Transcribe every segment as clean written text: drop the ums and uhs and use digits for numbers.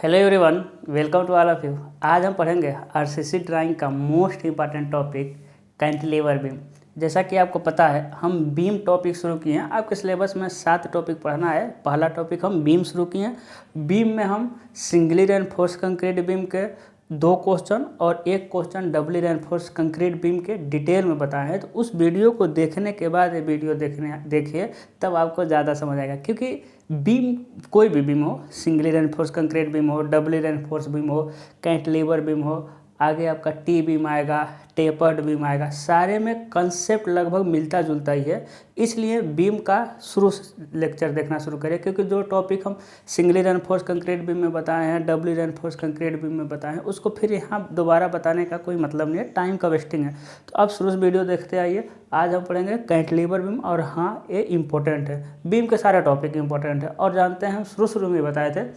Hello everyone, welcome to all of you. आज हम पढ़ेंगे आरसीसी ड्राइंग का most important topic cantilever beam. जैसा कि आपको पता है हम बीम टॉपिक शुरू किए हैं। आपके सिलेबस में 7 टॉपिक पढ़ना है। पहला टॉपिक हम बीम शुरू किए हैं। बीम में हम सिंगली रेनफोर्स कंक्रीट बीम के 2 क्वेश्चन और 1 क्वेश्चन डबली रेनफोर्स कंक्रीट बीम के डिटेल में बताए हैं। तो उस वीडियो को देखने के बाद ये वीडियो देखिए, तब आपको ज़्यादा समझ आएगा। क्योंकि बीम कोई भी बीम हो, सिंगली रेनफोर्स कंक्रीट बीम हो, डबली रेनफोर्स बीम हो, कैंटिलीवर बीम हो, आगे आपका टी बीम आएगा, टेपर्ड बीम आएगा, सारे में कंसेप्ट लगभग मिलता जुलता ही है। इसलिए बीम का शुरू लेक्चर देखना शुरू करें, क्योंकि जो टॉपिक हम सिंगली रेनफोर्स कंक्रीट बीम में बताए हैं, डबली रेनफोर्स कंक्रीट बीम में बताए हैं, उसको फिर यहाँ दोबारा बताने का कोई मतलब नहीं है, टाइम का वेस्टिंग है। तो आप शुरू से वीडियो देखते आइए। आज हम पढ़ेंगे कैंटिलीवर बीम, और हाँ ये इम्पोर्टेंट है। बीम के सारे टॉपिक इम्पोर्टेंट है। और जानते हैं हम शुरू में बताए थे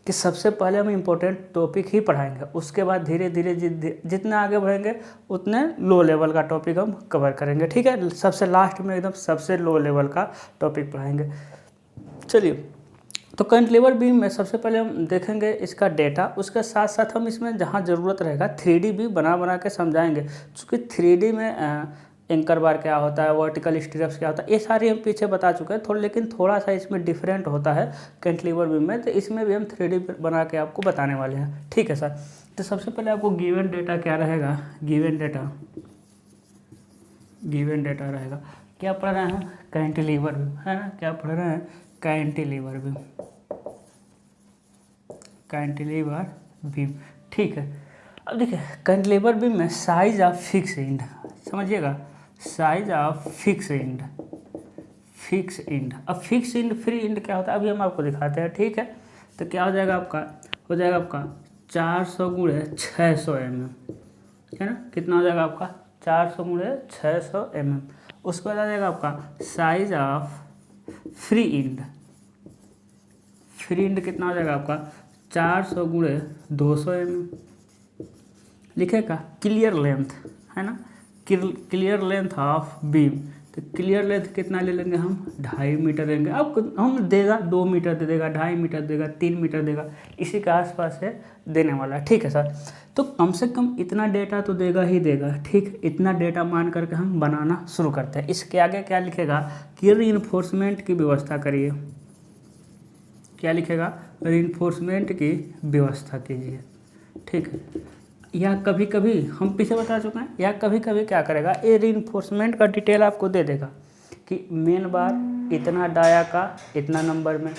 कि सबसे पहले हम इम्पोर्टेंट टॉपिक ही पढ़ाएंगे, उसके बाद धीरे धीरे जितना आगे बढ़ेंगे उतने लो लेवल का टॉपिक हम कवर करेंगे। ठीक है, सबसे लास्ट में एकदम सबसे लो लेवल का टॉपिक पढ़ाएंगे। चलिए, तो कैंटिलीवर बीम में सबसे पहले हम देखेंगे इसका डेटा। उसके साथ साथ हम इसमें जहाँ ज़रूरत रहेगा 3D भी बना के समझाएंगे। क्योंकि 3D में एंकर बार क्या होता है, वर्टिकल स्ट्रिप्स क्या होता है, ये सारे हम पीछे बता चुके हैं लेकिन थोड़ा सा इसमें डिफरेंट होता है कैंटिलीवर बीम में। तो इसमें भी हम 3D बना के आपको बताने वाले हैं। ठीक है सर। तो सबसे पहले आपको गिवन डेटा क्या रहेगा, गिवन डेटा रहेगा। क्या पढ़ रहे हैं, कैंटिलीवर बीम, है ना। क्या पढ़ रहे हैं, कैंटिलीवर बीम। ठीक है। अब देखिए कैंटिलीवर बीम में साइज ऑफ फिक्स एंड, समझिएगा, साइज ऑफ फिक्स एंड। अब फिक्स एंड फ्री एंड क्या होता है अभी हम आपको दिखाते हैं। ठीक है, तो क्या हो जाएगा आपका, 400 × 600 mm, है ना। कितना हो जाएगा आपका, 400 × 600 mm। उसके बाद आ जाएगा आपका साइज ऑफ फ्री एंड कितना हो जाएगा आपका, 400 × 200 mm। लिखेगा क्लियर लेंथ, है ना, क्लियर लेंथ ऑफ बीम। तो क्लियर लेंथ कितना ले लेंगे हम, 2.5 मीटर लेंगे। अब हम देगा 2 मीटर दे देगा, 2.5 मीटर देगा, 3 मीटर देगा, इसी के आसपास है देने वाला है। ठीक है सर। तो कम से कम इतना डेटा तो देगा ही देगा। ठीक, इतना डेटा मान करके हम बनाना शुरू करते हैं। इसके आगे क्या लिखेगा कि रीइंफोर्समेंट की व्यवस्था करिए। क्या लिखेगा, रीइंफोर्समेंट की व्यवस्था कीजिए। ठीक है, या कभी कभी हम पीछे बता चुके हैं, या कभी कभी क्या करेगा, ये रीइंफोर्समेंट का डिटेल आपको दे देगा कि मेन बार इतना डाया का इतना नंबर में,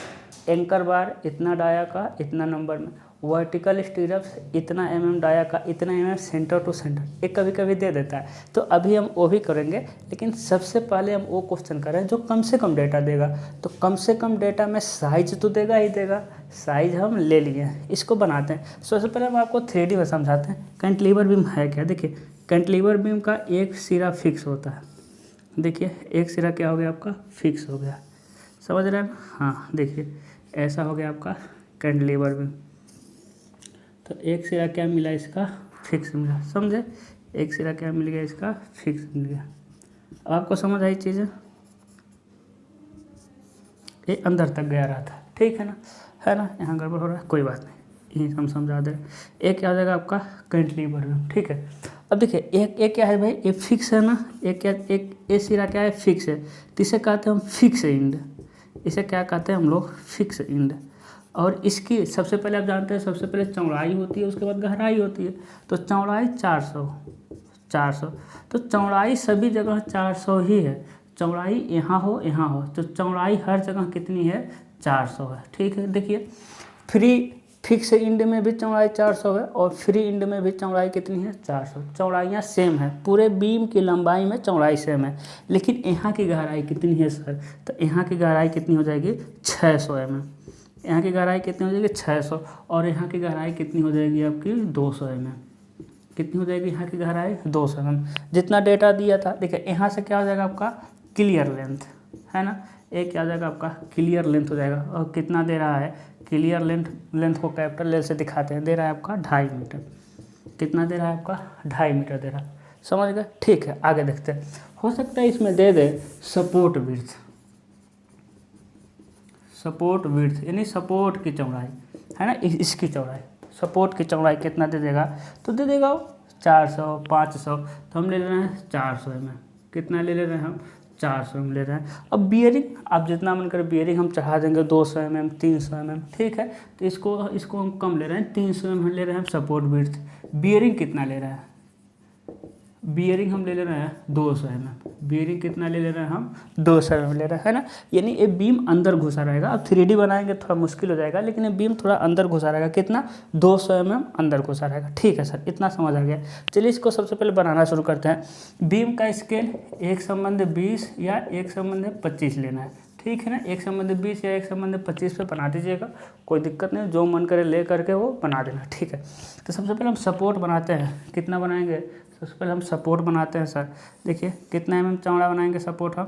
एंकर बार इतना डाया का इतना नंबर में, वर्टिकल स्टीरप्स इतना डाया का इतना सेंटर टू सेंटर, ये कभी कभी दे देता है। तो अभी हम वो भी करेंगे, लेकिन सबसे पहले हम वो क्वेश्चन करें जो कम से कम डेटा देगा। तो कम से कम डेटा में साइज तो देगा ही देगा। साइज हम ले लिए, इसको बनाते हैं। सबसे पहले हम आपको 3D में समझाते हैं कैंटिलीवर बीम है क्या। देखिए कैंटिलीवर बीम का एक सिरा फिक्स होता है। देखिए एक सिरा क्या हो गया आपका, फिक्स हो गया, समझ रहे हैं। हाँ देखिए ऐसा हो गया आपका कैंटिलीवर बीम। तो एक सिरा क्या मिला, इसका फिक्स मिला, समझे। एक सिरा क्या मिल गया, इसका फिक्स मिल गया। आपको समझ आई चीज़ें, ये अंदर तक गया रहा था। ठीक है ना, यहाँ गड़बड़ हो रहा है, कोई बात नहीं, यही हम समझा दे। एक क्या हो जाएगा आपका कैंटिलीवर बीम। ठीक है, अब देखिए एक क्या है भाई, ये फिक्स है ना, एक ये सिरा क्या है, फिक्स है। तो इसे कहते हैं हम फिक्स एंड, इसे क्या कहते हैं हम लोग, फिक्स एंड। और इसकी सबसे पहले आप जानते हैं, सबसे पहले चौड़ाई होती है, उसके बाद गहराई होती है। तो चौड़ाई 400, तो चौड़ाई सभी जगह 400 ही है। चौड़ाई यहाँ हो, तो चौड़ाई हर जगह कितनी है, 400 है। ठीक है, देखिए फिक्स इंड में भी चौड़ाई 400 है, और फ्री इंड में भी चौड़ाई कितनी है, 400। चौड़ाइयाँ सेम है, पूरे बीम की लंबाई में चौड़ाई सेम है, लेकिन यहाँ की गहराई कितनी है सर। तो यहाँ की गहराई कितनी हो जाएगी, 600 mm। यहाँ की गहराई कितनी हो जाएगी, 600, और यहाँ की गहराई कितनी हो जाएगी आपकी, 200 mm। कितनी हो जाएगी यहाँ की गहराई, 200 mm। जितना डेटा दिया था, देखिए यहाँ से क्या हो जाएगा आपका क्लियर लेंथ, है ना। एक क्या हो जाएगा आपका क्लियर लेंथ हो जाएगा, और कितना दे रहा है, क्लियर लेंथ को कैपिटल लेंथ से दिखाते हैं, दे रहा है आपका 2.5 मीटर। कितना दे रहा है आपका, 2.5 मीटर दे रहा है, समझ गए। ठीक है, आगे देखते हैं। हो सकता है इसमें दे they support width, support width यानी सपोर्ट की चौड़ाई है ना, इसकी चौड़ाई, सपोर्ट की चौड़ाई कितना दे देगा, तो दे देगा 400 500, तो हम ले रहे हैं 400 mm। कितना ले रहे हैं हम, 400 mm ले रहे हैं। अब बियरिंग आप जितना मन करे बियरिंग हम चढ़ा देंगे 200 mm 300 mm, ठीक है। तो इसको हम कम ले रहे हैं, 300 mm ले रहे हैं हम सपोर्ट विड्थ। बियरिंग कितना ले रहा है, बियरिंग हम ले रहे हैं 200 mm। बियरिंग कितना ले रहे हैं हम, 200 mm ले रहे हैं, है ना। यानी ये बीम अंदर घुसा रहेगा। अब 3D बनाएंगे थोड़ा मुश्किल हो जाएगा, लेकिन ये बीम थोड़ा अंदर घुसा रहेगा। कितना, 200 mm अंदर घुसा रहेगा। ठीक है सर, इतना समझ आ गया। चलिए इसको सबसे पहले बनाना शुरू करते हैं। बीम का स्केल 1/20 या 1/25 लेना है, ठीक है ना। 1/20 या 1/25 पे बना दीजिएगा, कोई दिक्कत नहीं, जो मन करे ले करके वो बना देना, ठीक है। तो सबसे पहले हम सपोर्ट बनाते हैं। कितना बनाएंगे, सबसे पहले हम सपोर्ट बनाते हैं सर। देखिए कितना mm चौड़ा बनाएंगे सपोर्ट हम,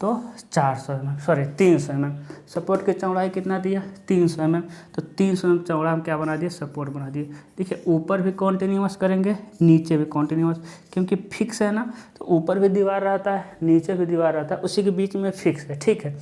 तो 400 mm, सॉरी 300 mm। सपोर्ट की चौड़ाई कितना दिया, 300 mm। तो 300 mm चौड़ा हम क्या बना दिए, सपोर्ट बना दिए। देखिए ऊपर भी कॉन्टिन्यूअस करेंगे, नीचे भी कॉन्टिन्यूअस, क्योंकि फिक्स है ना, तो ऊपर भी दीवार रहता है, नीचे भी दीवार रहता है, उसी के बीच में फिक्स है, ठीक है।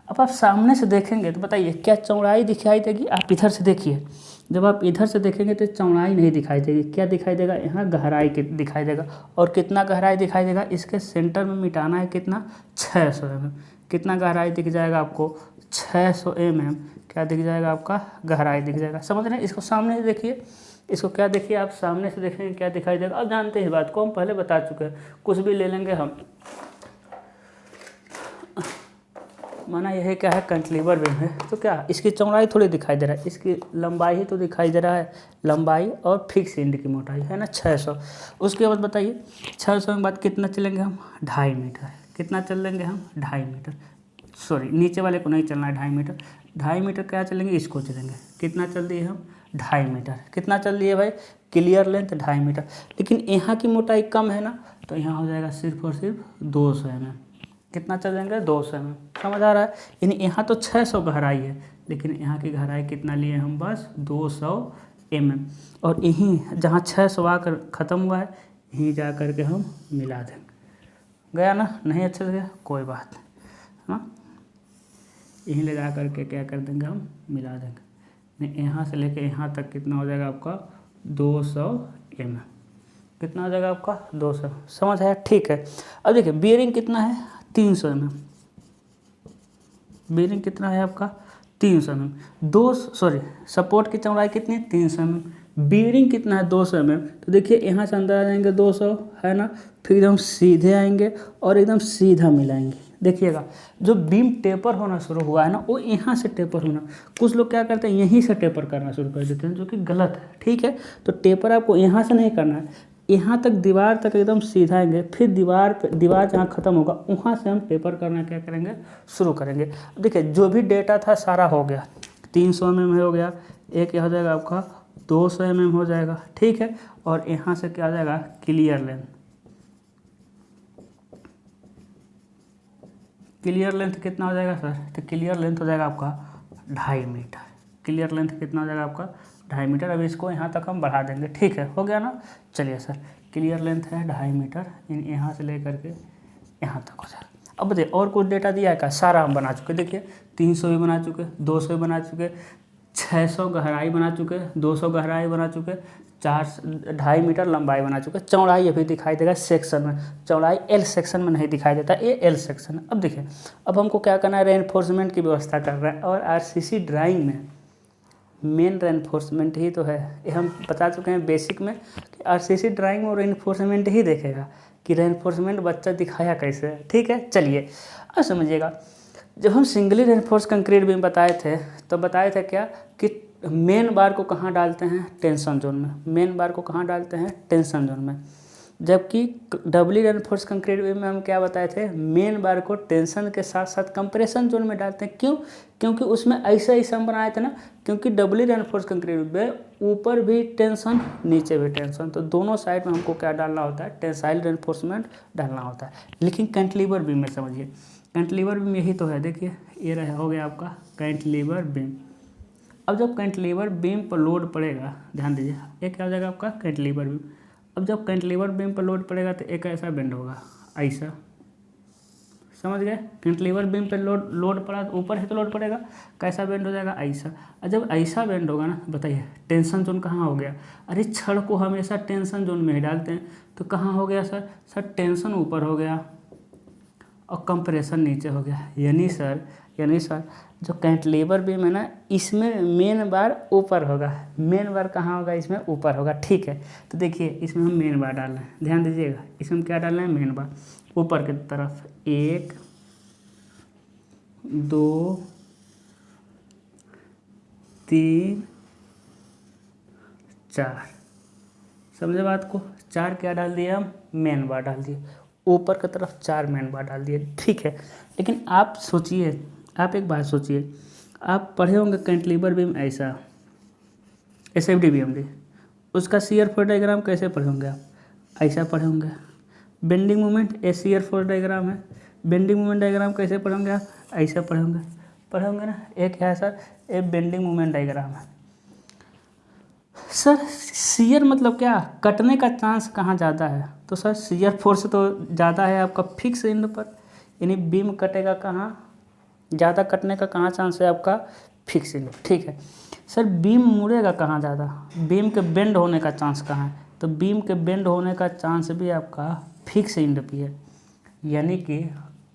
अब आप सामने से देखेंगे तो बताइए क्या चौड़ाई दिखाई देगी। आप इधर से देखिए, जब आप इधर से देखेंगे तो चौड़ाई नहीं दिखाई देगी, क्या दिखाई देगा, यहाँ गहराई दिखाई देगा। और कितना गहराई दिखाई देगा, इसके सेंटर में मिटाना है कितना, 600 mm। कितना गहराई दिख जाएगा आपको, 600 mm क्या दिख जाएगा आपका, गहराई दिख जाएगा। समझ रहे हैं। इसको सामने से देखिए, इसको क्या देखिए, आप सामने से देखेंगे क्या दिखाई देगा। अब जानते हैं बात को, हम पहले बता चुके हैं। कुछ भी ले लेंगे हम, माना यह क्या है, कैंटिलीवर बीम है, तो क्या इसकी चौड़ाई थोड़ी दिखाई दे रहा है, इसकी लंबाई ही तो दिखाई दे रहा है, लंबाई और फिक्स एंड की मोटाई है ना 600। उसके बाद बताइए 600 के बाद कितना चलेंगे हम, 2.5 मीटर। कितना चल लेंगे हम, 2.5 मीटर, सॉरी नीचे वाले को नहीं चलना है, 2.5 मीटर। 2.5 मीटर क्या चलेंगे, इसको चलेंगे। कितना चल दिए हम, 2.5 मीटर। कितना चल दिए भाई, क्लियर लेंथ 2.5 मीटर। लेकिन यहाँ की मोटाई कम है ना, तो यहाँ हो जाएगा सिर्फ और सिर्फ 200 mm। कितना चल जाएंगे, 200 mm। समझ आ रहा है। यानी यहाँ तो 600 गहराई है, लेकिन यहाँ की गहराई कितना लिए हम, बस 200 mm। और यहीं जहाँ 600 आकर ख़त्म हुआ है, यहीं जा कर के हम मिला देंगे। गया ना, नहीं अच्छे से गया, कोई बात नहीं, है ना। यहीं ले जा कर के क्या कर देंगे हम, मिला देंगे। नहीं, यहाँ से लेके यहाँ तक कितना हो जाएगा आपका, 200 mm। कितना हो जाएगा आपका, 200। समझ आया, ठीक है। अब देखिए बियरिंग कितना है, 300 mm। बियरिंग कितना है आपका, 300 mm। सपोर्ट की चौड़ाई कितनी है, 300 mm। बियरिंग कितना है, 200 mm। तो देखिए यहाँ से अंदर आ जाएंगे 200, है ना। फिर एकदम सीधे आएंगे और एकदम सीधा मिलाएंगे। देखिएगा जो बीम टेपर होना शुरू हुआ है ना, वो यहाँ से टेपर होना, कुछ लोग क्या करते हैं यहीं से टेपर करना शुरू कर देते हैं, जो कि गलत है, ठीक है। तो टेपर आपको यहाँ से नहीं करना है, यहाँ तक दीवार तक एकदम सीधा आएंगे, फिर दीवार जहाँ ख़त्म होगा वहाँ से हम टेपर करना क्या करेंगे, शुरू करेंगे। देखिए जो भी डेटा था सारा हो गया, 300 mm हो गया, एक हो जाएगा आपका 200 mm हो जाएगा, ठीक है। और यहाँ से क्या आ जाएगा, क्लियर लेंथ। क्लियर लेंथ कितना हो जाएगा सर, तो क्लियर लेंथ हो जाएगा आपका 2.5 मीटर। क्लियर लेंथ कितना हो जाएगा आपका, 2.5 मीटर। अब इसको यहाँ तक हम बढ़ा देंगे, ठीक है, हो गया ना। चलिए सर, क्लियर लेंथ है 2.5 मीटर, यहाँ से ले करके यहाँ तक हो जाएगा। अब देखिए और कुछ डेटा दिया है क्या, सारा हम बना चुके। देखिए 300 भी बना चुके, 200 भी बना चुके, 600 गहराई बना चुके, 200 गहराई बना चुके, 2.5 मीटर लंबाई बना चुके। चौड़ाई अभी दिखाई देगा सेक्शन में, चौड़ाई एल सेक्शन में नहीं दिखाई देता, ये एल सेक्शन है। अब देखिए अब हमको क्या करना है, रेनफोर्समेंट की व्यवस्था कर रहे हैं। और आरसीसी ड्राइंग में मेन रेनफोर्समेंट ही तो है, ये हम बता चुके हैं बेसिक में कि आरसीसी ड्राइंग में रेनफोर्समेंट ही देखेगा कि रेनफोर्समेंट बच्चा दिखाया कैसे है, ठीक है। चलिए अब समझिएगा, जब हम सिंगली रेनफोर्स कंक्रीट बीम बताए थे तो बताए थे क्या कि मेन बार को कहाँ डालते हैं, टेंशन जोन में। मेन बार को कहाँ डालते हैं, टेंशन जोन में। जबकि डबली रेनफोर्स कंक्रीट बीम में हम क्या बताए थे, मेन बार को टेंशन के साथ साथ कंप्रेशन जोन में डालते हैं। क्यों, क्योंकि उसमें ऐसे हम बनाए थे ना, क्योंकि डबली रेनफोर्स कंक्रीट में ऊपर भी टेंशन नीचे भी टेंशन, तो दोनों साइड में हमको क्या डालना होता है, टेंसाइल रेनफोर्समेंट डालना होता है। लेकिन कैंटिलीवर बीम में समझिए, कैंटिलीवर बीम यही तो है। देखिए ये हो गया आपका कैंटिलीवर बीम। अब जब कैंटिलीवर बीम पर लोड पड़ेगा, ध्यान दीजिए, एक क्या हो जाएगा आपका कैंटिलीवर बीम। अब जब कैंटिलीवर बीम पर लोड पड़ेगा तो एक ऐसा बेंड होगा, ऐसा, समझ गए। कैंटिलीवर बीम पे लोड पड़ा तो ऊपर ही तो लोड पड़ेगा, कैसा बेंड हो जाएगा, ऐसा। और जब ऐसा बेंड होगा ना, बताइए टेंशन जोन कहाँ हो गया। अरे छड़ को हमेशा टेंशन जोन में ही डालते हैं, तो कहाँ हो गया सर, टेंशन ऊपर हो गया और कंप्रेशन नीचे हो गया। यानी सर जो कैंटिलीवर बीम है ना, इसमें मेन बार ऊपर होगा। मेन बार कहाँ होगा, इसमें ऊपर होगा। ठीक है, तो देखिए इसमें हम मेन बार डाल रहे हैं, ध्यान दीजिएगा, इसमें हम क्या डाल रहे हैं, मेन बार ऊपर की तरफ। 1 2 3 4, समझे बात को। 4 क्या डाल दिए हम, मेन बार डाल दिए, ऊपर की तरफ 4 मेन बार डाल दिए। ठीक है, लेकिन आप सोचिए, आप एक बात सोचिए, आप पढ़े होंगे कैंटिलीवर बीम ऐसा, SFD BMD, उसका शियर फोर्स डायग्राम कैसे पढ़े होंगे आप, ऐसा पढ़े होंगे। बेंडिंग मोमेंट ए शियर फोर्स डायग्राम है, बेंडिंग मोमेंट डायग्राम कैसे पढ़े होंगे आप, ऐसा पढ़े होंगे ना। एक है सर, ए बेंडिंग मोमेंट डायग्राम है। सर शियर मतलब क्या, कटने का चांस कहाँ ज़्यादा है, तो सर शियर फोर्स तो ज़्यादा है आपका फिक्स एंड पर, यानी बीम कटेगा कहाँ, ज़्यादा कटने का कहाँ चांस है आपका, फिक्स एंड। ठीक है सर, बीम मुड़ेगा कहाँ ज़्यादा, बीम के बेंड होने का चांस कहाँ है, तो बीम के बेंड होने का चांस भी आपका फिक्स एंड पे है। यानी कि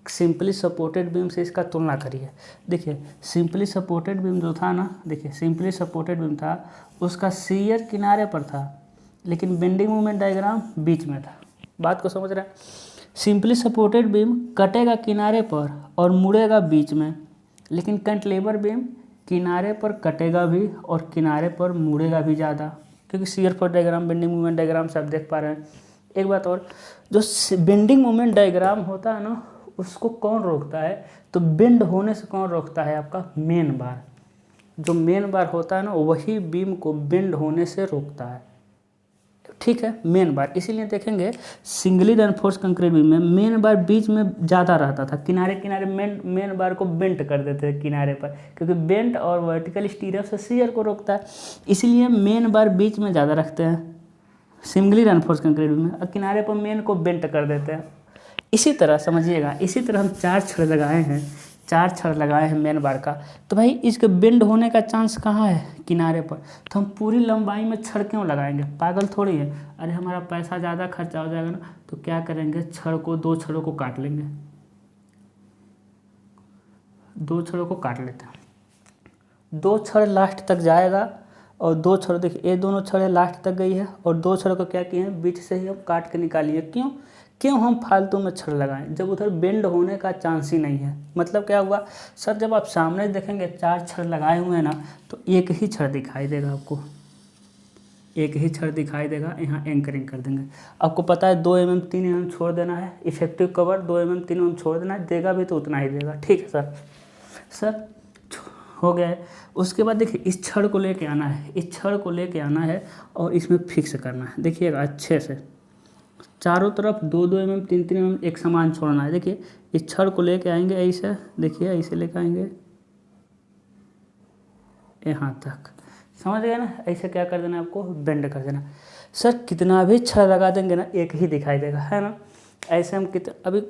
सिंपली सपोर्टेड बीम से इसका तुलना करिए। देखिए सिंपली सपोर्टेड बीम जो था ना, देखिए सिंपली सपोर्टेड बीम था, उसका शियर किनारे पर था, लेकिन बेंडिंग मोमेंट डायग्राम बीच में था। बात को समझ रहे हैं। सिंपली सपोर्टेड बीम कटेगा किनारे पर और मुड़ेगा बीच में, लेकिन कैंटिलीवर बीम किनारे पर कटेगा भी और किनारे पर मुड़ेगा भी ज़्यादा, क्योंकि shear force diagram, bending moment diagram से आप देख पा रहे हैं। एक बात और, जो बेंडिंग मोमेंट डायग्राम होता है ना, उसको कौन रोकता है, तो बेंड होने से कौन रोकता है, आपका मेन बार। जो मेन बार होता है ना, वही बीम को बेंड होने से रोकता है। ठीक है, मेन बार। इसीलिए देखेंगे सिंगली रेनफोर्स कंक्रीट बीम में मेन बार बीच में ज़्यादा रहता था, किनारे किनारे मेन बार को बेंट कर देते थे किनारे पर, क्योंकि बेंट और वर्टिकल स्टीयरअप से शियर को रोकता है, इसलिए मेन बार बीच में ज़्यादा रखते हैं सिंगली रेनफोर्स कंक्रीट बीम में, और किनारे पर मेन को बेंट कर देते हैं। इसी तरह समझिएगा, इसी तरह हम 4 छड़ लगाए हैं, 4 छड़ लगाए हैं मेन बार का, तो भाई इसके बेंड होने का चांस कहाँ है, किनारे पर। तो हम पूरी लंबाई में छड़ क्यों लगाएंगे, पागल थोड़ी है। अरे हमारा पैसा ज़्यादा खर्चा हो जाएगा ना, तो क्या करेंगे, छड़ को 2 छड़ों को काट लेंगे, 2 छड़ों को काट लेते हैं। 2 छड़ लास्ट तक जाएगा और 2 छड़, देखिए ये दोनों छड़ें लास्ट तक गई है, और 2 छड़ को क्या किए हैं, बीच से ही हम काट के निकालिए। क्यों हम फालतू में छड़ लगाएं, जब उधर बेंड होने का चांस ही नहीं है। मतलब क्या हुआ सर, जब आप सामने देखेंगे 4 छड़ लगाए हुए हैं ना, तो एक ही छड़ दिखाई देगा आपको, एक ही छड़ दिखाई देगा। यहाँ एंकरिंग कर देंगे। आपको पता है 2 mm 3 mm छोड़ देना है, इफेक्टिव कवर 2 mm 3 mm छोड़ देना है, देगा भी तो उतना ही देगा। ठीक है सर हो गया है। उसके बाद देखिए इस छड़ को लेके आना है, इस छड़ को लेके आना है और इसमें फिक्स करना है। देखिएगा अच्छे से, चारों तरफ 2-2 mm 3-3 mm एक समान छोड़ना है। देखिए इस छड़ को लेके आएंगे ऐसे, देखिए ऐसे लेके आएंगे यहाँ तक, समझ गए ना। ऐसे क्या कर देना है, आपको बेंड कर देना। सर कितना भी छड़ लगा देंगे ना, एक ही दिखाई देगा, है ना। ऐसे हम अभी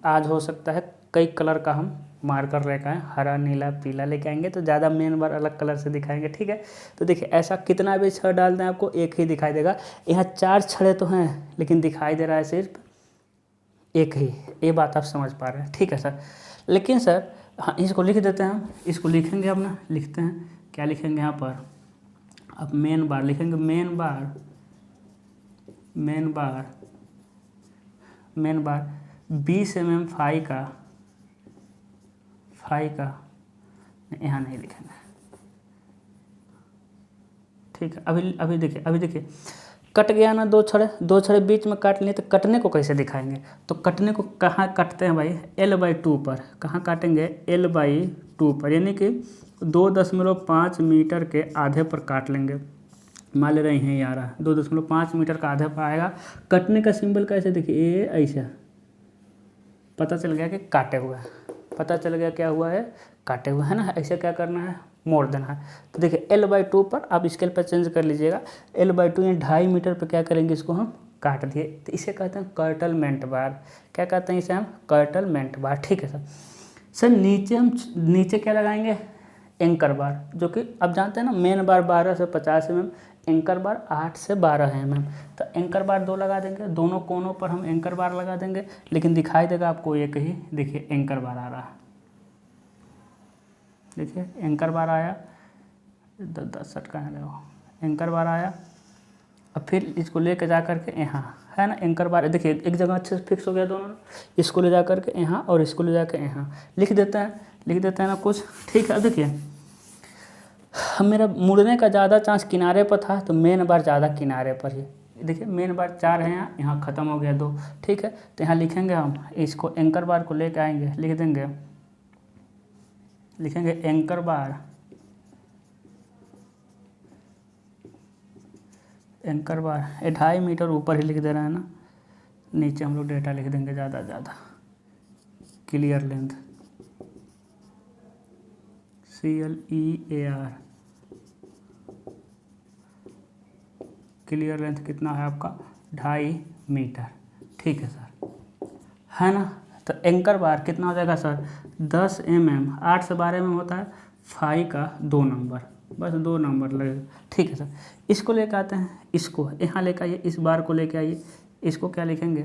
आज हो सकता है कई कलर का हम मार्कर लेकर आएँ, हरा नीला पीला लेके आएंगे, तो ज़्यादा मेन बार अलग कलर से दिखाएंगे। ठीक है, तो देखिए ऐसा कितना भी छड़ डाल दें आपको एक ही दिखाई देगा। यहाँ 4 छड़े तो हैं, लेकिन दिखाई दे रहा है सिर्फ एक ही। ये बात आप समझ पा रहे हैं। ठीक है सर, लेकिन सर हाँ इसको लिख देते हैं हम, इसको लिखेंगे हम ना, लिखते हैं क्या लिखेंगे यहाँ पर, अब मेन बार लिखेंगे, मेन बार 20 mm फाई का यहाँ नहीं लिखेंगे। ठीक है, अभी देखिए कट गया ना 2 छड़े बीच में काट लिए, तो कटने को कैसे दिखाएंगे, तो कटने को कहाँ काटते हैं भाई, L/2 पर। कहाँ काटेंगे, L/2 पर, यानी कि 2.5 मीटर के आधे पर काट लेंगे। मान ले रहे हैं यार 2.5 मीटर का आधे पर आएगा। कटने का सिंबल कैसे, देखिए ये ऐसा, पता चल गया कि काटे हुआ है, पता चल गया क्या हुआ है, काटे हुए है ना। ऐसे क्या करना है, मोड़ देना है। तो देखिए L/2 पर आप स्केल पर चेंज कर लीजिएगा, L/2 यानी 2.5 मीटर पर क्या करेंगे, इसको हम काट दिए, तो इसे कहते हैं कर्टलमेंट बार। क्या कहते हैं इसे हम? कर्टलमेंट बार। ठीक है सर। सर नीचे क्या लगाएंगे? एंकर बार, जो कि आप जानते हैं ना, मेन बार 12 से 50 mm, एंकर बार 8 से 12 mm। तो एंकर बार 2 लगा देंगे, दोनों कोनों पर हम एंकर बार लगा देंगे, लेकिन दिखाई देगा आपको एक ही। देखिए एंकर बार आ रहा, देखिए एंकर बार आया, 10 सट कहाँ रहे हो, एंकर बार आया। अब फिर इसको लेके जा करके यहाँ है ना एंकर बार, देखिए एक जगह अच्छे से फिक्स हो गया दोनों। इसको ले जा करके यहाँ और इसको ले जाकर यहाँ लिख देते हैं ना कुछ। ठीक है। अब देखिए मेरा मुड़ने का ज़्यादा चांस किनारे पर था, तो मेन बार ज़्यादा किनारे पर ही। देखिए मेन बार 4 है, यहाँ ख़त्म हो गया 2। ठीक है। तो यहाँ लिखेंगे हम, इसको एंकर बार को लेके आएंगे, लिख देंगे, लिखेंगे एंकर बार, एंकर बार 2.5 मीटर ऊपर ही लिख दे रहा है ना, नीचे हम लोग डेटा लिख देंगे ज़्यादा। Clear length, CLEAR, clear length कितना है आपका? 2.5 मीटर। ठीक है सर, है ना। तो एंकर बार कितना हो जाएगा सर? 10 mm, 8 से 12 mm होता है, फाई का 2 नंबर, बस 2 नंबर लगेगा। ठीक है सर। इसको लेकर आते हैं, इसको यहाँ लेकर आइए, इस बार को लेकर आइए, इसको क्या लिखेंगे?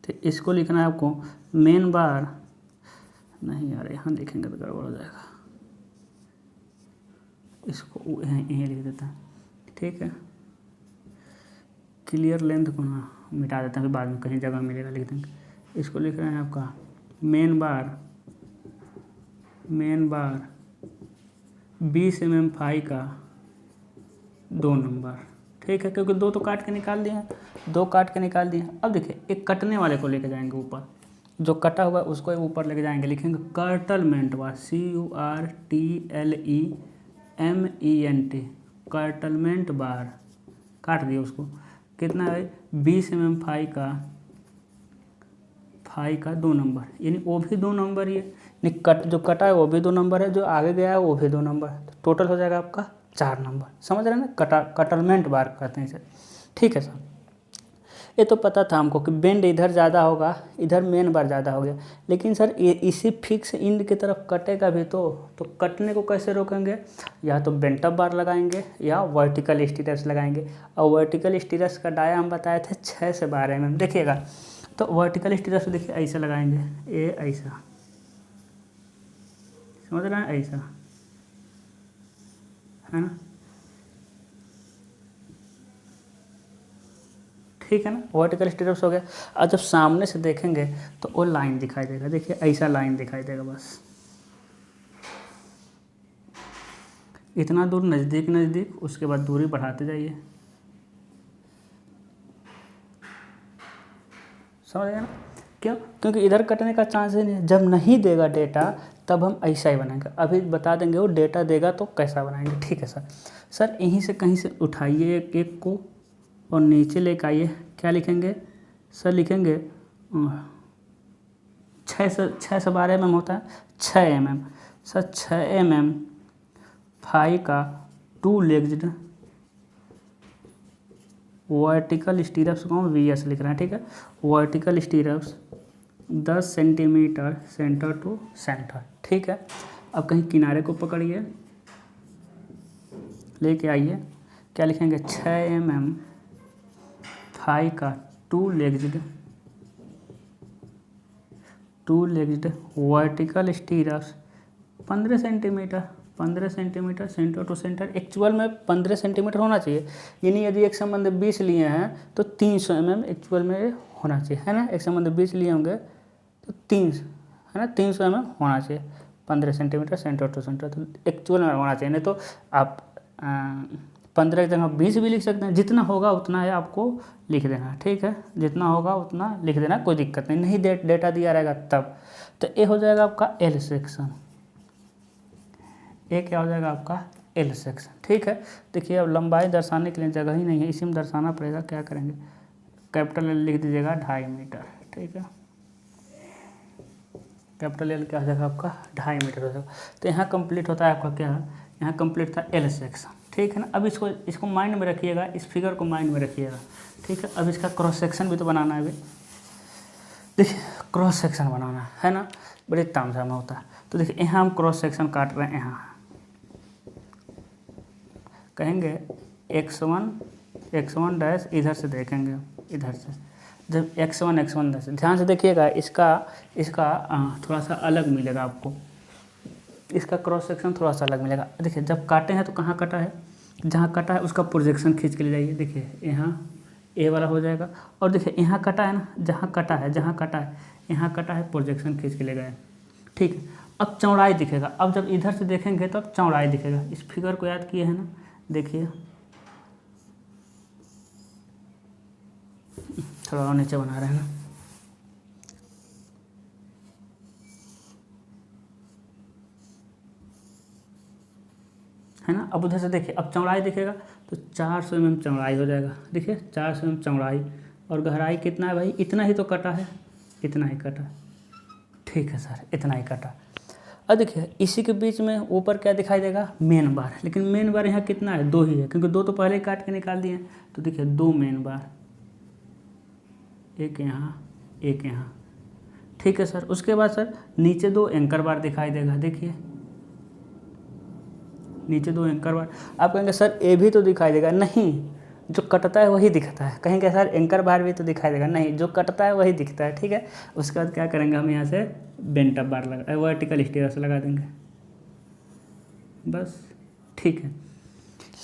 तो इसको लिखना है आपको मेन बार, नहीं यार यहाँ लिखेंगे तो गड़बड़ हो जाएगा, इसको यहीं लिख देता है। ठीक है। क्लियर लेंथ को ना मिटा देते हैं, फिर बाद में कहीं जगह मिलेगा लिख देंगे। इसको लिख रहे हैं आपका मेन बार 20 mm फाई का 2 नंबर। ठीक है, क्योंकि 2 तो काट के निकाल दिए हैं, 2 काट के निकाल दिए हैं। अब देखिए एक कटने वाले को लेके जाएंगे ऊपर, जो कटा हुआ है उसको ऊपर लेके जाएंगे, लिखेंगे कर्टलमेंट बार, CURTLEMENT, कर्टलमेंट बार। काट दिया उसको, कितना है? 20 mm फाई का 2 नंबर, यानी वो भी 2 नंबर ही है, यानी जो कटा है वो भी 2 नंबर है, जो आगे गया है वो भी 2 नंबर है, तो टोटल हो जाएगा आपका 4 नंबर। समझ रहे हैं ना? कटलमेंट बार कहते हैं इसे। ठीक है सर। ये तो पता था हमको कि बेंड इधर ज़्यादा होगा, इधर मेन बार ज़्यादा हो गया, लेकिन सर ये इसी फिक्स इंड की तरफ कटेगा भी, तो कटने को कैसे रोकेंगे? या तो बेंट अप बार लगाएंगे या वर्टिकल स्टीयर्स लगाएंगे। और वर्टिकल स्टीयर्स का डाया हम बताए थे 6 से 12 mm। देखिएगा, तो वर्टिकल स्टीयर्स देखिए ऐसे लगाएंगे, ये ऐसा, समझ रहे हैं? ऐसा है ना, ठीक है ना, वर्टिकल स्टीयर्स हो गया। और जब सामने से देखेंगे तो वो लाइन दिखाई देगा, देखिए ऐसा लाइन दिखाई देगा, बस इतना दूर नज़दीक, उसके बाद दूरी बढ़ाते जाइए। समझ गए ना? क्यों? क्योंकि इधर कटने का चांस ही नहीं है। जब नहीं देगा डेटा तब हम ऐसा ही बनाएंगे, अभी बता देंगे वो डेटा देगा तो कैसा बनाएंगे। ठीक है सर यहीं से कहीं से उठाइए एक को और नीचे लेकर आइए, क्या लिखेंगे सर? लिखेंगे 6 से 12 mm होता है, 6 mm सर, 6 mm फाई का 2 लेग्ड वर्टिकल स्टीयर्स को हम VS लिख रहे हैं। ठीक है, vertical stirrups 10 centimetre centre to centre. ठीक है, अब कहीं किनारे को पकड़िए, लेके आइए, क्या लिखेंगे? 6 mm फाई का 2 legged vertical stirrups 15 centimetre centre to centre. Actual में 15 सेंटीमीटर होना चाहिए, यानी यदि एक संबंध 20 लिए हैं तो 300 mm एक्चुअल में होना चाहिए, है ना। एक संबंध 20 लिए होंगे तो 300, है ना, 300 mm होना चाहिए। 15 सेंटीमीटर सेंटर टू सेंटर तो एक्चुअल में होना चाहिए, नहीं तो आप 15 की जगह 20 भी लिख सकते हैं। जितना होगा उतना है आपको लिख देना। ठीक है, जितना होगा उतना लिख देना, कोई दिक्कत नहीं डेटा दिया रहेगा तब। तो ये हो जाएगा आपका L सेक्शन, ये क्या हो जाएगा आपका L सेक्शन। ठीक है, देखिए अब लंबाई दर्शाने के लिए जगह ही नहीं है, इसी में दर्शाना पड़ेगा। क्या करेंगे? कैपिटल L लिख दीजिएगा 2.5 मीटर। ठीक है, कैपिटल L क्या हो जाएगा आपका? 2.5 मीटर हो जाएगा। तो यहाँ कंप्लीट होता है आपका क्या? यहाँ कंप्लीट था L सेक्शन। ठीक है ना। अब इसको माइंड में रखिएगा, इस फिगर को माइंड में रखिएगा, ठीक है। अब इसका क्रॉस सेक्शन भी तो बनाना है अभी। देखिए क्रॉस सेक्शन बनाना है ना, बड़े तामझाम होता है। तो देखिए यहाँ हम क्रॉस सेक्शन काट रहे हैं, यहाँ कहेंगे x1 डैश, इधर से देखेंगे, इधर से जब x1 डैश, ध्यान से देखिएगा, इसका थोड़ा सा अलग मिलेगा आपको, इसका क्रॉस सेक्शन थोड़ा सा अलग मिलेगा। देखिए जब काटे हैं तो कहाँ कटा है, जहाँ कटा है उसका प्रोजेक्शन खींच के ले जाइए। देखिए यहाँ ए वाला हो जाएगा, और देखिए यहाँ कटा है ना, जहाँ कटा है यहाँ कटा है, प्रोजेक्शन खींच के ले गए, ठीक है। अब चौड़ाई दिखेगा, अब जब इधर से देखेंगे तो अब चौड़ाई दिखेगा। इस फिगर को याद किए हैं ना, देखिए थोड़ा और नीचे बना रहे हैं ना, है ना। अब उधर से देखिए, अब चौड़ाई दिखेगा तो 400 mm चौड़ाई हो जाएगा। देखिए 400 mm चौड़ाई, और गहराई कितना है भाई, इतना ही तो कटा है, इतना ही कटा, ठीक है सर, इतना ही कटा। अब देखिए इसी के बीच में ऊपर क्या दिखाई देगा, मेन बार, लेकिन मेन बार यहाँ कितना है, 2 ही है, क्योंकि 2 तो पहले ही काट के निकाल दिए हैं। तो देखिए 2 मेन बार, एक यहाँ एक यहाँ, ठीक है सर। उसके बाद सर नीचे 2 एंकर बार दिखाई देगा। देखिए नीचे 2 एंकर बार। आप कहेंगे सर ए भी तो दिखाई देगा, नहीं, जो कटता है वही दिखता है। कहेंगे सर एंकर बार भी तो दिखाई देगा, नहीं, जो कटता है वही दिखता है, ठीक है। उसके बाद क्या करेंगे, हम यहाँ से बेंट अप बार लगा, वर्टिकल स्टेयर से लगा देंगे, बस, ठीक है।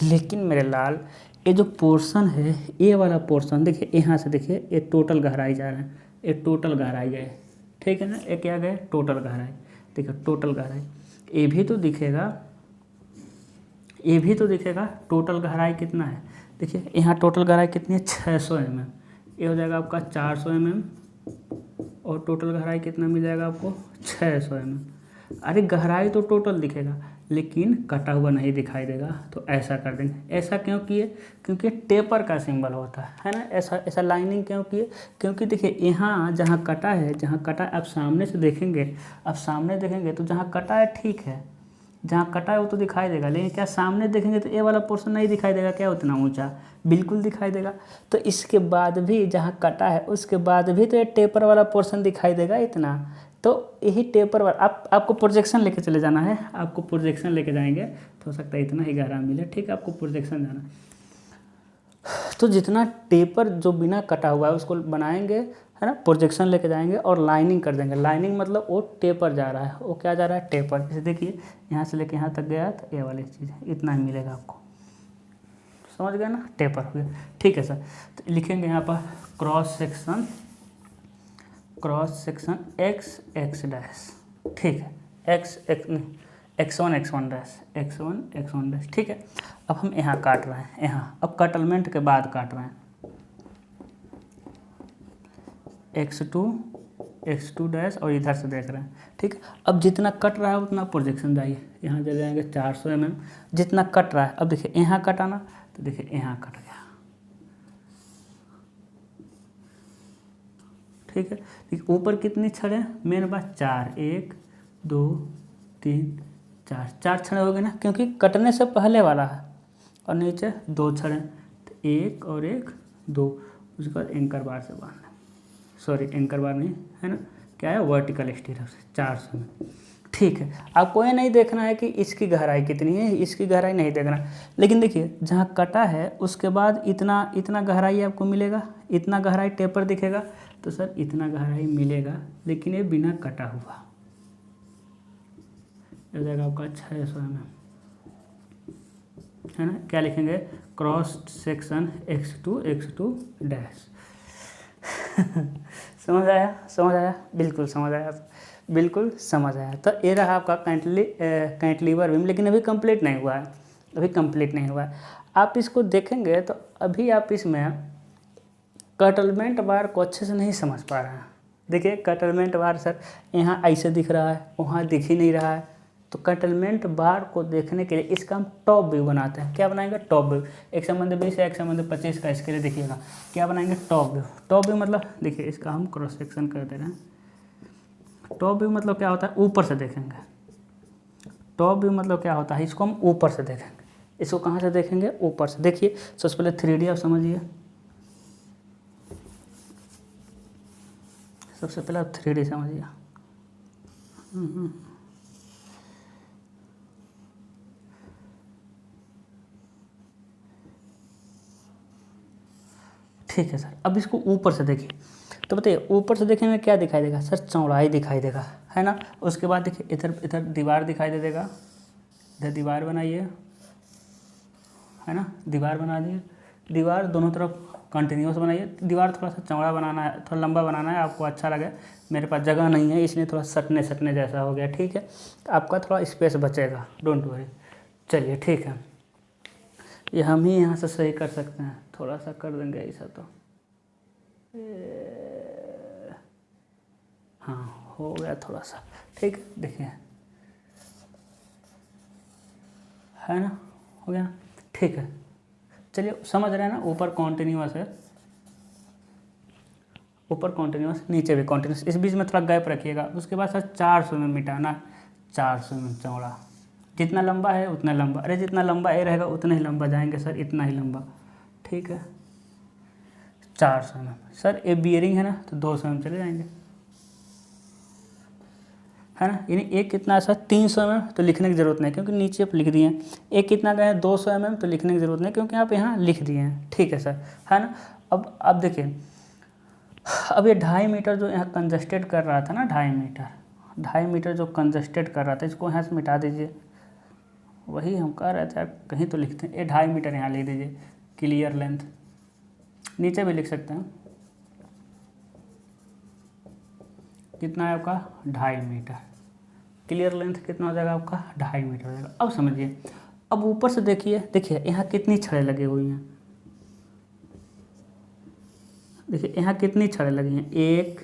लेकिन मेरे लाल, ये जो पोर्शन है, ये वाला पोर्शन देखिए, यहाँ से देखिए, ये टोटल गहराई जा रहा है, ये टोटल गहराई गए, ठीक है ना, ये क्या गए, टोटल गहराई। देखिए टोटल गहराई, ये भी तो दिखेगा, ये भी तो दिखेगा, टोटल गहराई कितना है। देखिए यहाँ टोटल गहराई कितनी है, 600 mm, ये हो जाएगा आपका 400 mm, और टोटल गहराई कितना मिल जाएगा आपको, 600 mm। अरे गहराई तो टोटल दिखेगा, लेकिन कटा हुआ नहीं दिखाई देगा, तो ऐसा कर देंगे। ऐसा क्यों किए, क्योंकि टेपर का सिंबल होता है ना, ऐसा लाइनिंग क्यों किए, क्योंकि देखिए यहाँ जहाँ कटा है, आप सामने से देखेंगे, तो जहाँ कटा है ठीक है, जहाँ कटा है वो तो दिखाई देगा, लेकिन क्या सामने देखेंगे तो ये वाला पोर्शन नहीं दिखाई देगा क्या, उतना ऊंचा, बिल्कुल दिखाई देगा। तो इसके बाद भी जहाँ कटा है उसके बाद भी तो ये टेपर वाला पोर्शन दिखाई देगा इतना, तो यही टेपर वाला आपको प्रोजेक्शन लेके चले जाना है, आपको प्रोजेक्शन लेके जाएंगे तो हो सकता है इतना ही गहरा मिले, ठीक है, आपको प्रोजेक्शन जाना। तो जितना टेपर जो बिना कटा हुआ है उसको बनाएंगे, है ना, प्रोजेक्शन लेके जाएंगे और लाइनिंग कर देंगे। लाइनिंग मतलब वो टेपर जा रहा है, वो क्या जा रहा है, टेपर। जैसे देखिए यहाँ से लेके यहाँ तक गया तो ये वाली चीज़ इतना ही मिलेगा आपको, समझ गए ना, टेपर हो गया, ठीक है सर। तो लिखेंगे यहाँ पर क्रॉस सेक्शन x डैश, ठीक है, x1 डैश, ठीक है। अब हम यहाँ काट रहे हैं, यहाँ अब कटलमेंट के बाद काट रहे हैं, x2 डैश, और इधर से देख रहे हैं, ठीक है। अब जितना कट रहा है उतना प्रोजेक्शन जाइए, यहाँ चले जाएंगे 400 mm, जितना कट रहा है। अब देखिए यहाँ कटाना, तो देखिए यहाँ कट गया, ठीक है। देखिए ऊपर कितनी छड़ें, मेरे पास 4, 1 2 3 4 छड़ें हो गए ना, क्योंकि कटने से पहले वाला है, और नीचे 2 छड़ें, तो 1 और 1 2, उसके बाद एंकर बार से बांधना, सॉरी एंकर बार नहीं है ना, क्या है, वर्टिकल स्टीयर से 400 में, ठीक है। आपको ये नहीं देखना है कि इसकी गहराई कितनी है, इसकी गहराई नहीं देखना, लेकिन देखिए जहाँ कटा है उसके बाद इतना गहराई आपको मिलेगा, इतना गहराई टेपर दिखेगा, तो सर इतना गहराई मिलेगा, लेकिन ये बिना कटा हुआ, हो जाएगा आपका 600 mm, है ना। क्या लिखेंगे, क्रॉस सेक्शन x2 डैश। समझ आया, बिल्कुल समझ आया। तो ये रहा आपका कैंटिलीवर बीम, लेकिन अभी कंप्लीट नहीं हुआ है, आप इसको देखेंगे तो अभी आप इसमें कटलमेंट बार को अच्छे से नहीं समझ पा रहे हैं। देखिए कटलमेंट बार सर यहाँ ऐसे दिख रहा है, वहाँ दिख ही नहीं रहा है, तो कटलमेंट बार को देखने के लिए इसका हम टॉप व्यू बनाते हैं। क्या बनाएंगे, टॉप व्यू, 1/20 या 1/25 का, इसके लिए देखिएगा क्या बनाएंगे, टॉप व्यू मतलब देखिए इसका हम क्रॉस सेक्शन कर दे रहे हैं। टॉप व्यू मतलब क्या होता है, ऊपर से देखेंगे, टॉप व्यू मतलब क्या होता है, इसको हम ऊपर से देखेंगे, इसको कहाँ से देखेंगे, ऊपर से। देखिए सबसे पहले 3D आप समझिए, सबसे पहले आप 3D समझिए। ठीक है सर, अब इसको ऊपर से देखिए, तो बताइए ऊपर से देखेंगे क्या दिखाई देगा सर, चौड़ाई दिखाई देगा, है ना। उसके बाद देखिए इधर इधर दीवार दिखाई दे देगा, इधर दीवार बनाइए, है ना, दीवार बना दिए। दीवार दोनों तरफ कंटिन्यूस बनाइए। दीवार थोड़ा सा चौड़ा बनाना है, थोड़ा लंबा बनाना है, आपको अच्छा लगे। मेरे पास जगह नहीं है इसलिए थोड़ा सटने सटने जैसा हो गया, ठीक है। तो आपका थोड़ा स्पेस बचेगा, डोंट वरी। चलिए ठीक है, ये हम ही यहाँ से सही कर सकते हैं, थोड़ा सा कर देंगे ऐसा तो हाँ हो गया थोड़ा सा, ठीक है। देखिए है ना, हो गया, ठीक है। चलिए समझ रहे हैं ना, ऊपर कॉन्टिन्यूस है, ऊपर कॉन्टिन्यूस, नीचे भी कॉन्टिन्यूस, इस बीच में थोड़ा गैप रखिएगा। उसके बाद सर 400 में मिटाना, 400 में चौड़ा, जितना लंबा है उतना लंबा, अरे जितना लंबा ए रहेगा उतना ही लंबा जाएंगे सर, इतना ही लंबा, ठीक है। 400 में सर, ए बियरिंग है ना, तो 200 में चले जाएंगे, है ना। यानी एक कितना सर 300 mm, तो लिखने की ज़रूरत नहीं क्योंकि नीचे आप लिख दिए हैं। एक कितना गया है 200 mm, तो लिखने की ज़रूरत नहीं क्योंकि आप यहाँ लिख दिए हैं, ठीक है सर, है ना। अब देखिए, अब ये 2.5 मीटर जो यहाँ कंजस्टेड कर रहा था ना, 2.5 मीटर जो कंजस्टेड कर रहा था, इसको यहाँ से मिटा दीजिए। वही हम कह रहे थे, आप कहीं तो लिखते हैं, ये 2.5 मीटर यहाँ लिख दीजिए। क्लियर लेंथ नीचे भी लिख सकते हैं, कितना है आपका 2.5 मीटर। क्लियर लेंथ कितना हो जाएगा आपका 2.5 मीटर हो जाएगा। अब समझिए, अब ऊपर से देखिए, देखिए यहाँ कितनी छड़ें लगी हुई हैं, देखिए यहाँ कितनी छड़ें लगी हैं, 1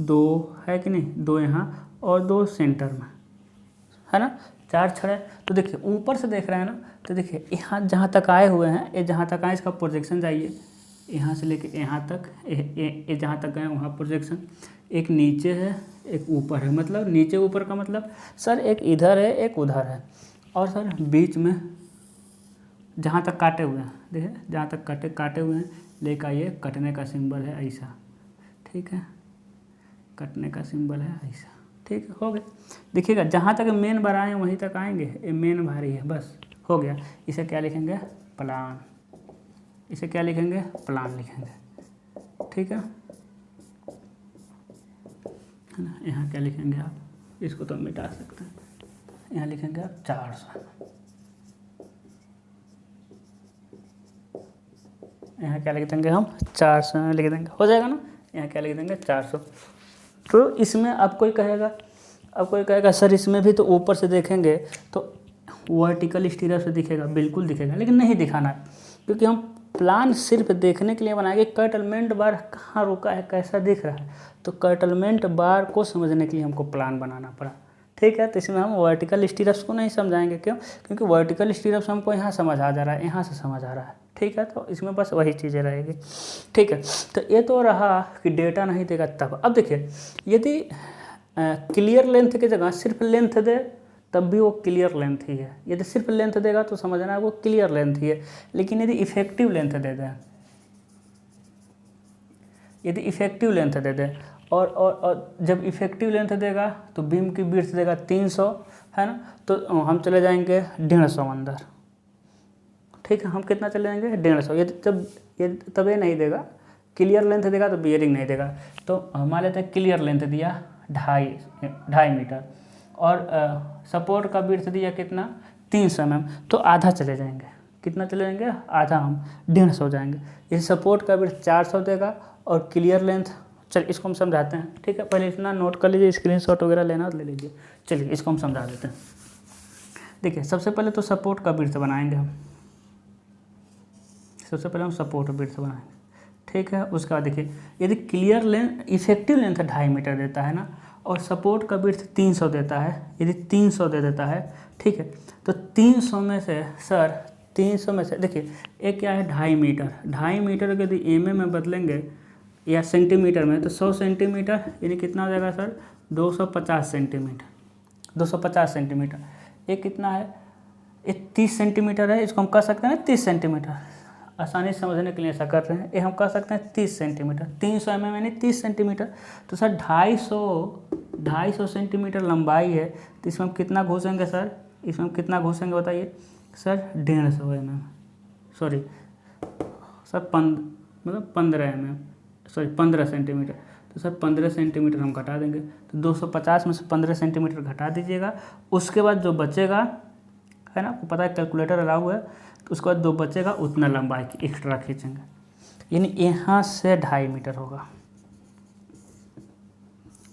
2 है कि नहीं, 2 यहाँ और 2 सेंटर में, है ना, 4 छड़ें। तो देखिए ऊपर से देख रहे हैं ना, तो देखिए यहाँ जहाँ तक आए हुए हैं, ये जहाँ तक आए इसका प्रोजेक्शन जाइए, यहाँ से लेके यहाँ तक, ये जहाँ तक गए वहाँ प्रोजेक्शन। एक नीचे है एक ऊपर है, मतलब नीचे ऊपर का मतलब सर एक इधर है एक उधर है, और सर बीच में जहाँ तक काटे हुए हैं, देखिए जहाँ तक काटे हुए हैं, लेकर आइए, कटने का सिंबल है ऐसा, ठीक है, कटने का सिंबल है ऐसा, ठीक है, हो गया। देखिएगा जहाँ तक मेन बढ़ाए हैं वहीं तक आएंगे, ये मेन भारी है, बस हो गया। इसे क्या लिखेंगे, प्लान, इसे क्या लिखेंगे, प्लान लिखेंगे, ठीक है ना। यहाँ क्या लिखेंगे आप, इसको तो मिटा सकते हैं, यहाँ लिखेंगे आप 400, यहाँ क्या लिख देंगे हम 400 में लिख देंगे, हो जाएगा ना। यहाँ क्या लिख देंगे 400। तो इसमें अब कोई कहेगा सर इसमें भी तो ऊपर से देखेंगे तो वर्टिकल स्टीरियो से दिखेगा, बिल्कुल दिखेगा, लेकिन नहीं दिखाना है क्योंकि हम प्लान सिर्फ देखने के लिए बनाएंगे। कर्टलमेंट बार कहाँ रुका है, कैसा दिख रहा है, तो कर्टलमेंट बार को समझने के लिए हमको प्लान बनाना पड़ा, ठीक है। तो इसमें हम वर्टिकल स्टीरियप्स को नहीं समझाएंगे, क्यों, क्योंकि वर्टिकल स्टीरियप्स हमको यहाँ समझ आ जा रहा है, यहाँ से समझ आ रहा है, ठीक है। तो इसमें बस वही चीज़ें रहेगी, ठीक है। तो ये तो रहा कि डेटा नहीं देगा तब। अब देखिए यदि क्लियर लेंथ की जगह सिर्फ लेंथ दे तब भी वो क्लियर लेंथ ही है। यदि सिर्फ लेंथ देगा तो समझना है वो क्लियर लेंथ ही है। लेकिन यदि इफेक्टिव लेंथ दे दें, यदि इफेक्टिव लेंथ दे दें और जब इफेक्टिव लेंथ देगा तो बीम की विड्थ देगा 300, है ना, तो हम चले जाएंगे 150 अंदर, ठीक है। हम कितना चले जाएंगे 150। यदि तब ये नहीं देगा, क्लियर लेंथ देगा तो बियरिंग नहीं देगा। तो मान लेते हैं क्लियर लेंथ दिया 2.5 मीटर और सपोर्ट का विड्थ दिया कितना 300 mm, तो आधा चले जाएंगे, कितना चले जाएंगे आधा, हम 150 हो जाएंगे। इस सपोर्ट का विड्थ 400 देगा और क्लियर लेंथ, चल इसको हम समझाते हैं, ठीक है। पहले इतना नोट कर लीजिए, स्क्रीनशॉट वगैरह लेना तो ले लीजिए। चलिए इसको हम समझा देते हैं। देखिए सबसे पहले तो सपोर्ट का विड्थ बनाएंगे हम, सबसे पहले हम सपोर्ट विड्थ बनाएंगे, ठीक है। उसके बाद देखिए यदि clear length effective length 2.5 metre देता है ना और सपोर्ट का विड्थ 300 देता है, यदि 300 दे देता है, ठीक है, तो 300 में से सर 300 में से देखिए एक क्या है 2.5 मीटर, 2.5 मीटर को यदि mm में बदलेंगे या सेंटीमीटर में तो 100 सेंटीमीटर यानी कितना हो जाएगा सर 250 सेंटीमीटर, 250 सेंटीमीटर। एक कितना है ये 30 सेंटीमीटर है, इसको हम कह सकते हैं 30 सेंटीमीटर। आसानी से समझने के लिए ऐसा कर रहे हैं। ये हम कह सकते हैं 30 सेंटीमीटर। 300 mm यानी 30 सेंटीमीटर। तो सर 250 सेंटीमीटर लंबाई है, तो इसमें हम कितना घुसेंगे सर? इसमें हम कितना घुसेंगे बताइए sir? 150 mm, sorry sir 15 mm, sorry 15 centimetre. तो सर 15 सेंटीमीटर हम घटा देंगे, तो 250 में से 15 सेंटीमीटर घटा दीजिएगा। उसके बाद जो बचेगा है ना, आपको पता है कैलकुलेटर अलाउ है, तो उसके बाद जो बचेगा उतना लंबाई की एक्स्ट्रा खींचेंगे, यानी यहाँ से 2.5 मीटर होगा,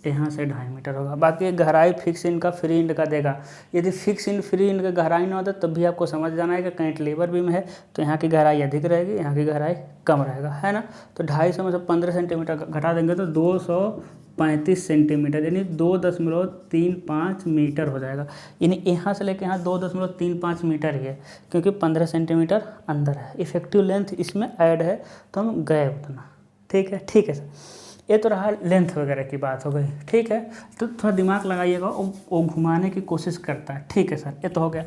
यहाँ से 2.5 मीटर होगा। बाकी गहराई फिक्स इंड का फ्री इंड का देगा। यदि फिक्स इंड फ्री इंड का गहराई ना होता तब भी आपको समझ जाना है कि कैंटिलीवर बीम है तो यहाँ की गहराई अधिक रहेगी, यहाँ की गहराई कम रहेगा, है ना। तो 250 में से 15 सेंटीमीटर घटा देंगे तो 235 सेंटीमीटर यानी 2.35 मीटर हो जाएगा। यानी यहाँ से लेके यहाँ 2.35 मीटर ही है, क्योंकि 15 सेंटीमीटर अंदर है। इफेक्टिव लेंथ इसमें ऐड है तो हम गए उतना। ठीक है, ठीक है सर। ये तो रहा लेंथ वगैरह की बात हो गई। ठीक है, तो थोड़ा दिमाग लगाइएगा, वो घुमाने की कोशिश करता है। ठीक है सर, ये तो हो गया।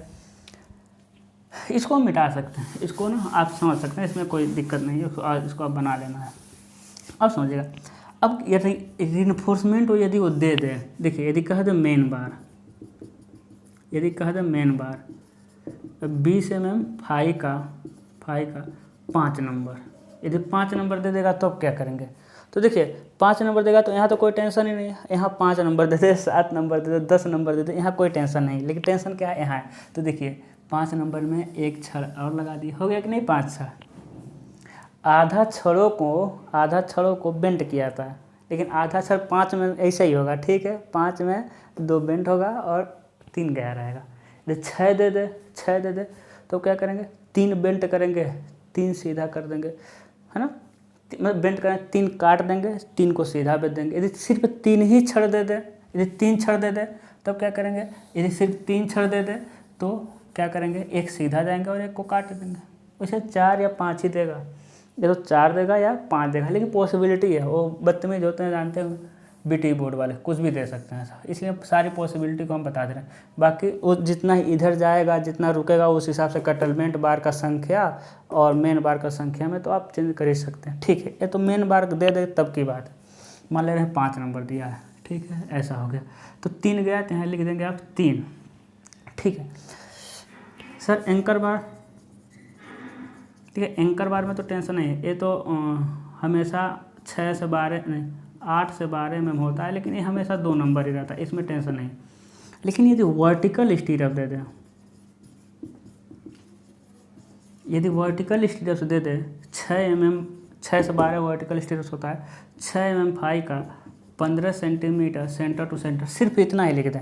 इसको हम मिटा सकते हैं, इसको ना आप समझ सकते हैं, इसमें कोई दिक्कत नहीं है, इसको आप बना लेना है। अब समझिएगा, अब यदि रिइंफोर्समेंट हो यदि वो दे दे, देखिए यदि कह दे मेन बार, यदि कह दे मेन बार 20 mm फाई का 5 नंबर, यदि 5 नंबर दे देगा तो अब क्या करेंगे? तो देखिए 5 नंबर देगा तो यहाँ तो कोई टेंशन ही नहीं है। यहाँ 5 नंबर दे दे, 7 नंबर दे दे, 10 नंबर दे दे, यहाँ कोई टेंशन नहीं। लेकिन टेंशन क्या है? यहाँ है। तो देखिए 5 नंबर में एक छड़ और लगा दिए, हो गया कि नहीं? 5 छड़। आधा छड़ों को बेंट किया था, लेकिन आधा छड़ 5 में ऐसा ही होगा। ठीक है, 5 में 2 बेंट होगा और 3 गया रहेगा। यदि 6 दे दे तो क्या करेंगे? 3 बेंट करेंगे, 3 सीधा कर देंगे, है ना। मतलब बेंट करें, 3 काट देंगे, 3 को सीधा बेच देंगे। यदि सिर्फ 3 ही छड़ दे दे, यदि 3 छड़ दे दे तब क्या करेंगे? यदि सिर्फ 3 छड़ दे दे तो क्या करेंगे? एक सीधा जाएंगे और एक को काट देंगे। वैसे 4 या 5 ही देगा, या तो 4 देगा या 5 देगा, लेकिन पॉसिबिलिटी है। वो बदतमीज होते हैं, जानते हैं बीटी बोर्ड वाले, कुछ भी दे सकते हैं, इसलिए सारी पॉसिबिलिटी को हम बता दे रहे हैं। बाकी वो जितना इधर जाएगा, जितना रुकेगा, उस हिसाब से कटलमेंट बार का संख्या और मेन बार का संख्या में तो आप चेंज कर ही सकते हैं। ठीक है, ये तो मेन बार दे दे तब की बात है। मान ले रहे हैं 5 नंबर दिया है, ठीक है, ऐसा हो गया। तो 3 गया तो यहाँ लिख देंगे आप 3। ठीक है सर, एंकर बार, ठीक है, एंकर बार में तो टेंशन नहीं है, ये तो हमेशा 6 से 12 नहीं 8 से 12 में होता है, लेकिन ये हमेशा 2 नंबर ही रहता है, इसमें टेंशन नहीं। लेकिन यदि वर्टिकल स्टीरअप दे दें, यदि वर्टिकल स्टीरअप दे दे 6 mm, 6 से 12 वर्टिकल स्टीरअप होता है, 6 mm फाई का 15 सेंटीमीटर सेंटर टू सेंटर, सिर्फ इतना ही लिख दें,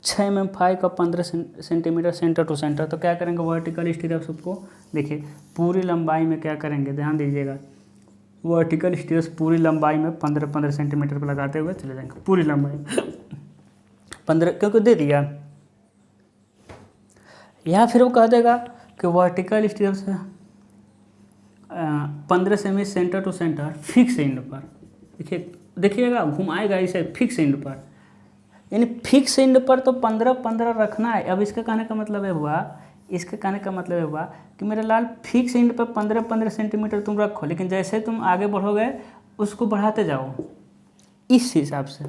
6 mm फाई का 15 सेंटीमीटर सेंटर टू सेंटर। तो क्या करेंगे? वर्टिकल स्टीरअप को देखिए पूरी लंबाई में क्या करेंगे, ध्यान दीजिएगा, वर्टिकल स्टीरअप पूरी लंबाई में 15 सेंटीमीटर पर लगाते हुए चले जाएंगे, पूरी लंबाई 15, क्योंकि दे दिया। या फिर वो कह देगा कि वर्टिकल स्टीरअप से 15 सेमी centre to centre fix end पर, देखिएगा घुमाएगा इसे फिक्स एंड पर, यानी फिक्स एंड पर तो 15 रखना है। अब इसके कहने का मतलब हुआ कि मेरे लाल फिक्स एंड पर 15 सेंटीमीटर तुम रखो, लेकिन जैसे तुम आगे बढ़ोगे उसको बढ़ाते जाओ इस हिसाब से।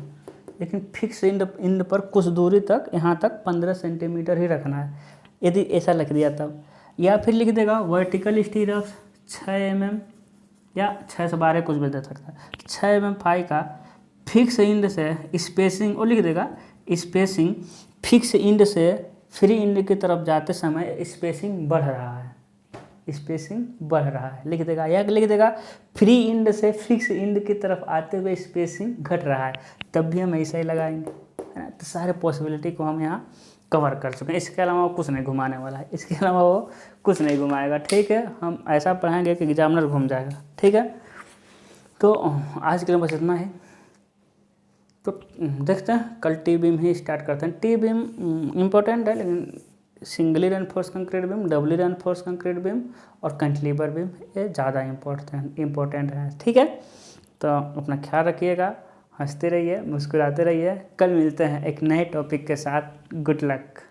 लेकिन फिक्स एंड पर कुछ दूरी तक, यहाँ तक 15 सेंटीमीटर ही रखना है, यदि ऐसा लिख दिया तब। या फिर लिख देगा वर्टिकल स्टीरअप 6 mm या 6 से 12 कुछ भी दे सकता है, 6 mm फाई का फिक्स इंड से स्पेसिंग, और लिख देगा स्पेसिंग फिक्स इंड से फ्री इंड की तरफ जाते समय स्पेसिंग बढ़ रहा है, लिख देगा। या लिख देगा फ्री इंड से फिक्स इंड की तरफ आते हुए स्पेसिंग घट रहा है, तब भी हम ऐसा ही लगाएंगे, है ना। तो सारे पॉसिबिलिटी को हम यहाँ कवर कर चुके हैं। इसके अलावा वो कुछ नहीं घुमाने वाला है, इसके अलावा वो कुछ नहीं घुमाएगा। ठीक है, हम ऐसा पढ़ाएंगे कि एग्जामिनर घूम जाएगा। ठीक है, तो आज के लिए बस इतना ही। तो देखते हैं कल टी बीम ही स्टार्ट करते हैं। टी बीम इम्पोर्टेंट है, लेकिन singly reinforce concrete beam, doubly reinforce concrete beam और कैंटिलीवर बीम ये ज़्यादा इम्पोर्टेंट है। ठीक है, तो अपना ख्याल रखिएगा, हंसते रहिए, मुस्कुराते रहिए। कल मिलते हैं एक नए टॉपिक के साथ। Good luck.